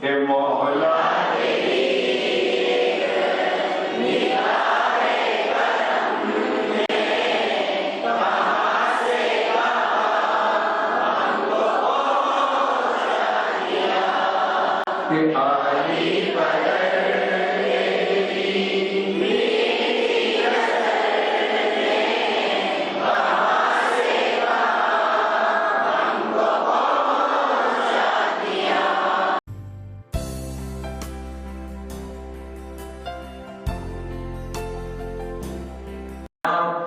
કે મોહલા કે આલી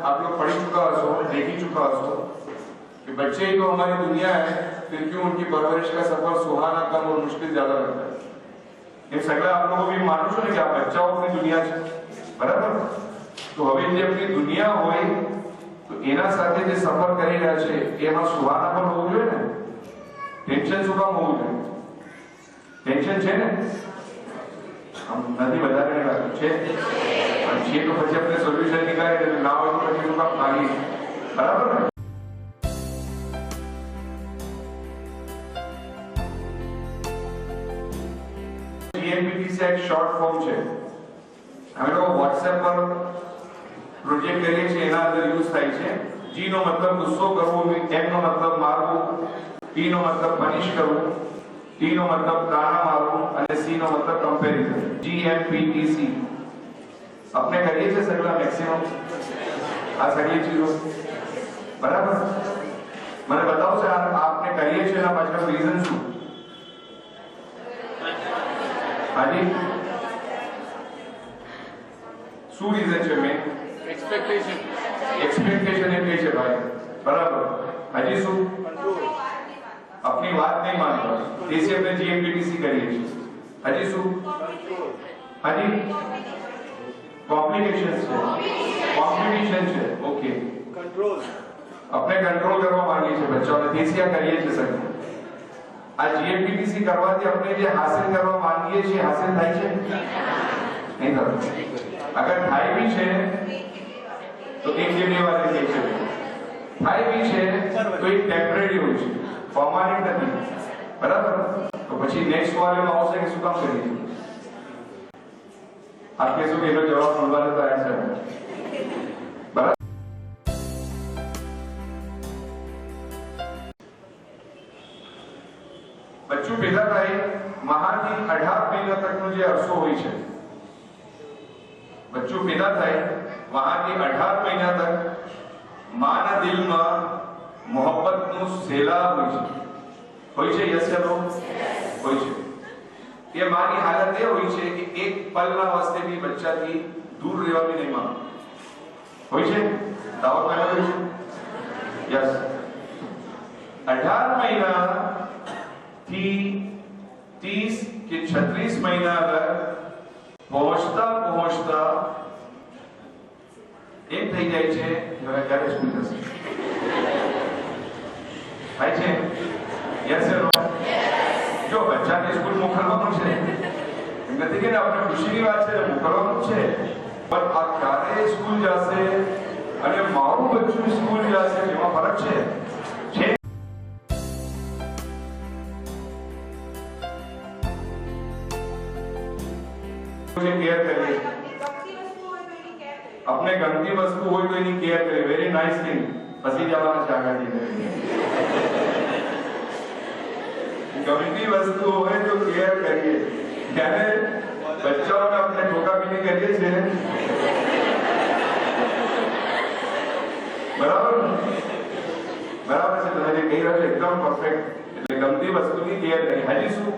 आप लोग पढ़ चुका हो, देख ही चुका हो कि बच्चे ही तो हमारी दुनिया है, फिर क्यों उनकी परवरिश का सफर सुहाना कम और मुश्किल ज्यादा लगता है। ये सगळं आप लोगों भी मानू छो ने कि आप बच्चाओ अपनी दुनिया છે બરાબર। તો હવે જે આપણી દુનિયા હોય તો એના સાથે જે સફર કરી રહ્યા છે એમાં સુહાના પણ હોવું જોઈએ ને। ટેન્શન શું કામ હોવું જોઈએ? ટેન્શન છે ને? આમ નથી વધારે લાગે છે પણ છે તો પછી આપણે સોલ્યુશન નીકાળીએ ના હોય તો પછી શું કામ ભાગી બરાબર ને। GNPT से एक शॉर्ट फॉर्म છે। અમે લોકો WhatsApp પર પ્રોજેક્ટ કરીએ છીએ એના અંદર યુઝ થાય છે। G નો મતલબ ગુસ્સો કરવો, M નો મતલબ મારવું, P નો મતલબ પનિશ કરવું, T નો મતલબ તાના મારવું અને C નો મતલબ કમ્પેરિઝન। GNPTC આપણે કરીએ છીએ સગળા મેક્સિમમ આ સગળી ચીજો બરાબર। મને બતાવો છે આપને કરીએ છીએ એના પાછળનું રીઝન શું? હાજી શું રીઝન છે? મેં एक्सपेक्टेशन એટલે છે ભાઈ બરાબર। હાજી શું? अपनी बात नहीं मानता जैसे हमने जीएमपीटीसी करिए છીએ। હાજી શું? હાજી કોમ્પ્લિકેશન છે, કોમ્પિટિશન છે। ઓકે कंट्रोल આપણે કંટ્રોલ કરવા માંગીએ છીએ બચ્ચાઓને, તેથી આ કરીએ છીએ સર। આ જીએમપીટીસી કરવાથી આપણે જે હાસિલ કરવા માંગીએ છીએ હાસિલ થાય છે નહીં થતું। અગર થાય भी છે તો એક જે બે વાર કહે છે થાય भी છે તો એક ટેમ્પરરી હોય છે, પરમાનન્ટ નથી બરાબર। તો પછી નેક્સ્ટ વારમાં આવશે કે શું કામ કરીએ છીએ આપણે શું એનો જવાબ મળવાનો તૈયાર છે બરાબર। બચ્ચું પેદા થાય મહાથી 18 મહિના તકનો જે અરસો હોય છે, બચ્ચું પેદા થાય વહાથી 18 મહિના તક માના દિલમાં મોહબ્બતનું સેલાબ હોય છે। યસ યા નો? હોય છે। એ માની હાલત એ હોય છે કે એક પલના વાસ્તે બી બચ્ચાથી દૂર રહેવા બી નહીં માંગે હોય છે। દાવો કર્યો છે યસ। 18 મહિના થી 30 કે 36 મહિના તક પહોંચતા પહોંચતા એમ થઈ જાય છે કે હવે ક્યારે સ્કૂલ જશે થાય છે યસ નો? જો બચ્ચાને સ્કૂલ મોકલવાનું છે એમ નથી કે આપણે ખુશીની વાત છે મોકલવાનું છે, પણ આ ક્યારે સ્કૂલ જશે અને મારું બચ્ચું સ્કૂલ જશે એમાં ફરક છે। કેર કરીએ अपने गमती वस्तु હોય તો એની કેર કરીએ। Very nice thing. પછી જવાના છે આગળ જઈને ગમતી વસ્તુ હોય તો કેર કરીએ। ત્યારે બચ્ચાઓને આપણે ઠોકાપીને કરીએ છીએ બરાબર બરાબર છે। તમે જે કહી રહ્યા છો એકદમ પરફેક્ટ। એટલે ગમતી વસ્તુની કેર કરીએ। હાજી શું?